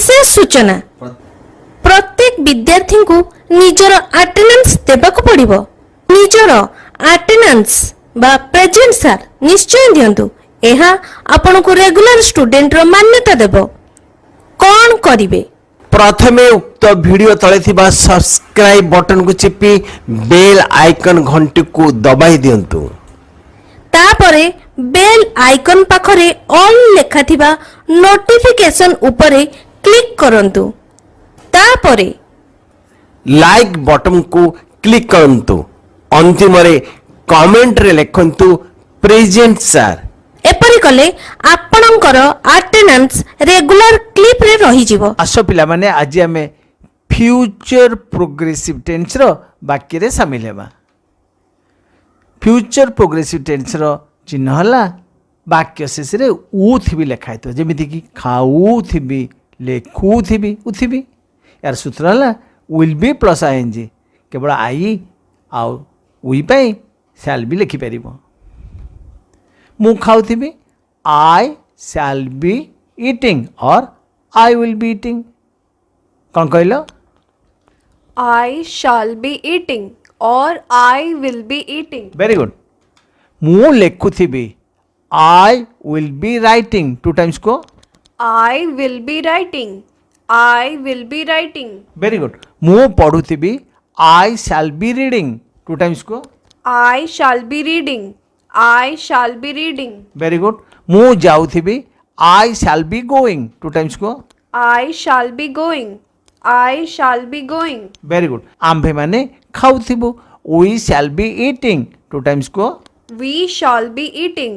विशेष सूचना प्रत्येक विद्यार्थी को निजर अटेंडेंस देबाक पड़िबो। निजर अटेंडेंस बा प्रेजेंट सर निश्चय दियंतु। एहा आपन को रेगुलर स्टूडेंट रो मान्यता देबो। कौन करिवे? प्रथमे उक्त वीडियो तले थिबा सब्सक्राइब बटन को चिपी बेल आइकन घंटी को दबाई दियंतु। तापरे बेल आइकन पाखरे ऑल लेखा थिबा नोटिफिकेशन उपरे क्लिक करंतु। तापरे लाइक बटन को क्लिक करंतु। अंतिम रे कमेंट रे लिखंतु प्रेजेंट सर। एपरि कले आपणकर अटेंडेंस रेगुलर क्लिप रे रही जिवो। आसो पिला माने आज आमे फ्यूचर प्रोग्रेसिव टेंस रो वाक्य रे शामिल हेबा। फ्यूचर प्रोग्रेसिव टेंस रो चिन्ह हला वाक्य शेष रे उ थिबी लिखा हेतो। जेमिति कि खाऊ थिबी, लेखु थिबी, उथिबी। यार सूत्र हला विल बी प्लस आईएनजी। केवल आई आउ वी पई शैल बी लिखि परिबो। मु खाउथिबी, आई शैल बी ईटिंग और आई विल बी ईटिंग। कौन कहलो? I shall be eating or I will be eating. Very good. मु लेखुथिबी, I will be writing. Two times को I will be writing. I will be writing. Very good. मु पढ़ुथिबी, I shall be reading. Two times को I shall be reading. I shall be reading. Very good. मु जाउथिबी, I shall be going. Two times को I shall be going. I shall be going. Very good. आम्भे माने खाउथिबो, we shall be eating. Two times को We shall be eating.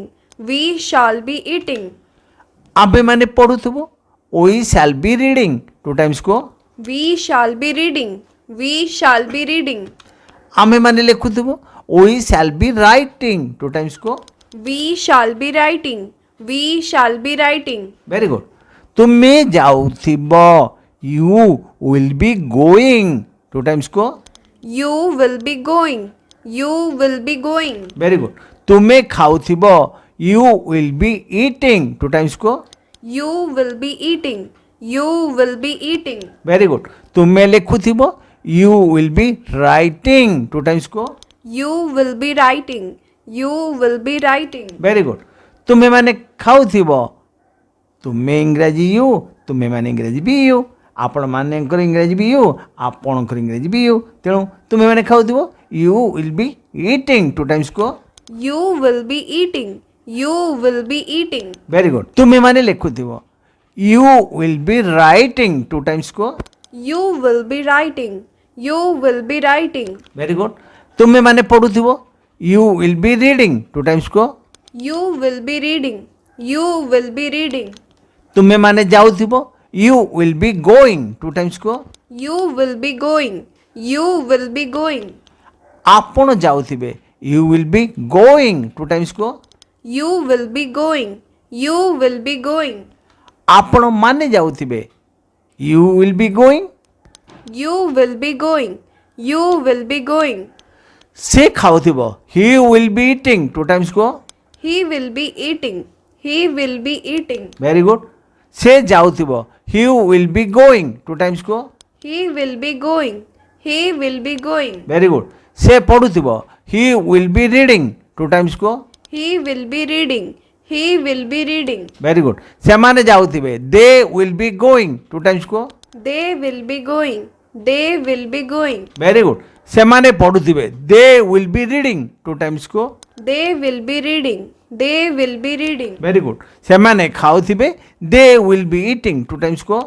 We shall be eating. आम्भे माने पढ़ुथिबो, we shall be reading. Two times को We shall be reading. We shall be reading. आम्भे माने लेखुथिबो, we shall be writing. Two times को We shall be writing. We shall be writing. Very good. तुमे जाउथिबो, you will be going. Two times को You will be going. You will be going. Very good. तुमे खाउथिबो, you will be eating. Two times को You will be eating. You will be eating. Very good. तुमे लेखुथिबो, you will be writing. Two times को You will be writing. You will be writing. Very good. तुमे माने खाउथिबो, तुमे इंग्रजी you, तुमे माने इंग्रजी बी यू, आपण मानेकर इंग्रजी बी यू, आपणकर इंग्रजी बी यू। तेणु तुमे माने खाउथिबो, you will be eating. Two times को You will be eating. You will be eating. Very good. तुमे माने लेखुथिबो, you will be writing. Two times को You will be writing. You will be writing. Very good. तुमे माने पढ़ुथिबो, you will be reading. Two times को You will be reading. You will be reading. तुमे माने जाउथिबो, you will be going. Two times को You will be going. You will be going. आपण जाउथिबे, you will be going. Two times को You will be going. You will be going. आपण माने जाउथिबे, you will be going. You will be going. You will be going. से खाउथिबो, he will be eating. Two times को He will be eating. He will be eating. Very good. से जाउथिबो, he will be going. Two times को He will be going. He will be going. Very good. से पढ़ुथिबो, he will be reading. Two times को He will be reading. He will be reading. Very good. से माने जाउथिबे, they will be going. Two times को They will be going. They will be going. Very good. से माने पढ़ुथिबे, they will be reading. Two times को They will be reading. They will be reading. Very good. से माने खाउथिबे, they will be eating. Two times को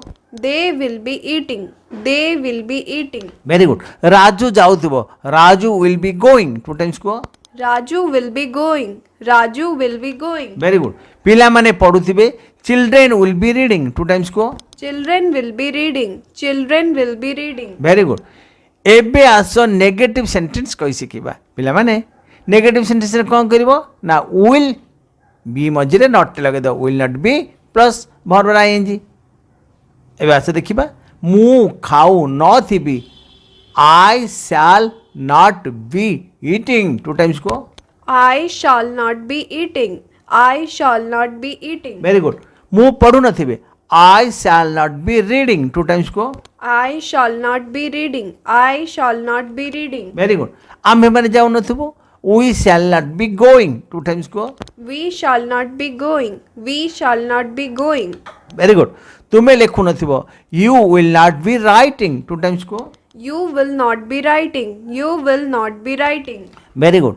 They will be eating. They will be eating. Very good. Raju जाउथिबो, Raju will be going. Two times को Raju will be going. Raju will be going. Very good. पिला माने पढ़ुथिबे, children will be reading. Two times को Children will be reading. Children will be reading. Very good. एबे आसो negative sentence कहि सिकिबा। पिला माने नेगेटिव सेंटेंस रे कोन करिवो ना, विल बी मझिरे नॉट लगे दो, will not be plus verb ING. एबे आसे देखिबा, मु खाऊ न थिबी, I shall not be eating. Two times को I shall not be eating. I shall not be eating. Very good. मु पढ़ु नथिबे, I shall not be reading. 2 times को. I shall not be reading. I shall not be reading. Very good. आम्भे माने जाऊ नथिबो. We shall not be going. 2 times को. We shall not be going. We shall not be going. Very good. तुमे लेखु नथिबो. You will not be writing. 2 times को. You will not be writing. You will not be writing. Very good.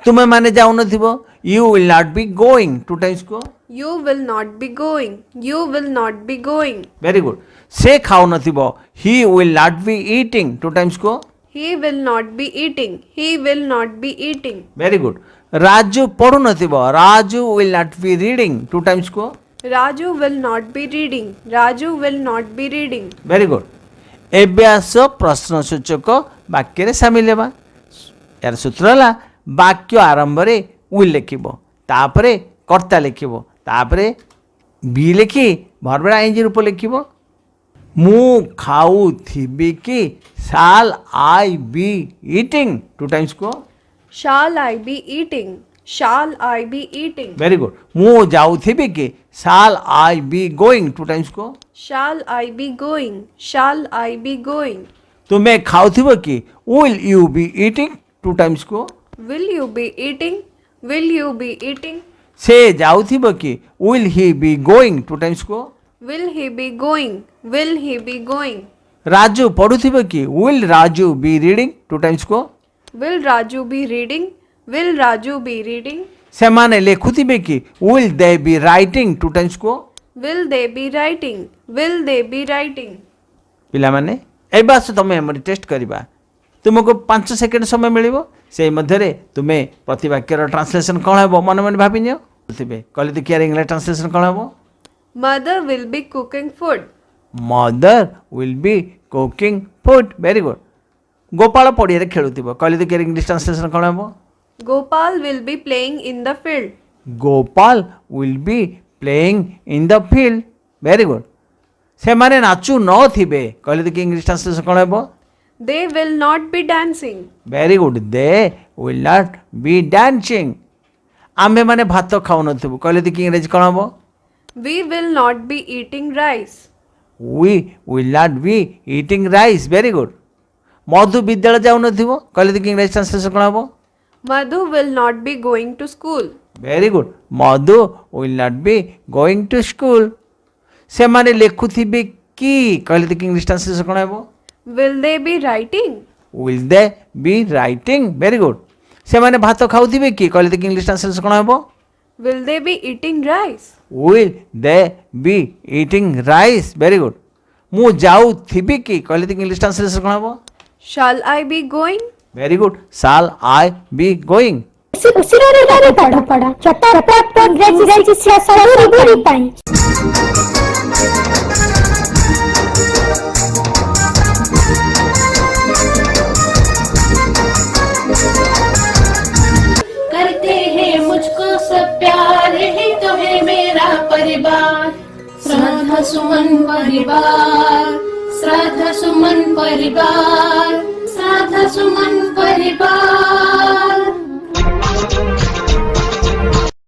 तुमे माने जाऊ नथिबो. You will not be going. 2 times को. You will not be going. You will not be going. Very good. से खाऊ नथिबो. He will not be eating. 2 times को. He will not be eating. He will not be eating. Very good. Raju पढ़ु नथिबो. Raju will not be reading. 2 times को. Raju will not be reading. Raju will not be reading. Very good. एबे आस प्रश्नसूचक वाक्य रे शामिल हेबा. यार सूत्र हला वाक्य आरंभ रे will लिखिबो. तापरे कर्ता लिखिबो. तापरे बी लिखि भर्ब आईएनजी रूप लिखिबो. मु खाऊ थिबी कि शाल आई बी ईटिंग. 2 टाइम्स को. Shall I be eating? Shall I be eating? Very good. मु जाऊ थिबी कि शाल आई बी गोइंग. 2 टाइम्स को. Shall I be going? Shall I be going? तुमे खाऊ थिबो कि will you be eating. 2 times को. Will you be eating? Will you be eating? से जाऊ थिबो कि will he be going. 2 times को. Will he be going? Will he be going? Raju पढ़ु थिबो कि will Raju be reading. 2 times को. Will Raju be reading? Will Raju be reading? से माने लेखुथिबे कि will they be writing. 2 times को. Will they be writing? Will they be writing? पिला माने ए बास तमे हमर टेस्ट करिबा. तुमको 5 सेकंड समय मिलिबो. से मध्यरे तुमे प्रति वाक्यर ट्रांसलेशन कोन हेबो मन मन भाबि नियो. थिबे कहले त केयर इंग्लिश ट्रांसलेशन कोन हेबो. Mother will be cooking food. Mother will be cooking food. Very good. Gopal पड़िया खेलुथिबो. कहले त केयर इंग्लिश ट्रांसलेशन कोन हेबो. Gopal will be playing in the field. Gopal will be playing in the field. Very good. से माने नाचु न थिबे. कहले त इंग्लिश ट्रांसलेशन कोन हेबो. They will not be dancing. Very good. They will not be dancing. आम्भे माने भात खाउ नथिबो. कहले त इंग्लिश कोन हेबो. We will not be eating rice. We will not be eating rice. Very good. मधु विद्यालय जाऊ नथिबो. कहले त इंग्लिश ट्रांसलेशन कोन हेबो. Madhu will not be going to school. Very good. Madhu will not be going to school. से माने लेखुथिबे कि कहले त इंग्लिश ट्रांसलेशन कोन हेबो. Will they be writing? Will they be writing. Very good. से माने भात खाउथिबे कि कहले त इंग्लिश ट्रांसलेशन कोन हेबो. Will they be eating rice? Will they be eating rice. Very good. मु जाऊ थिबी कि कहले त इंग्लिश ट्रांसलेशन कोन हेबो. Shall I be going? Very good. Shall I be going. उसिरारे पढ़ पढ़ चटपट इंग्रेजी सब बुरी पाई. करते हैं मुझको सब प्यार है तुम्हें मेरा परिवार. श्रद्धा सुमन परिवार. श्रद्धा सुमन परिवार. श्रद्धा सुमन परिवार.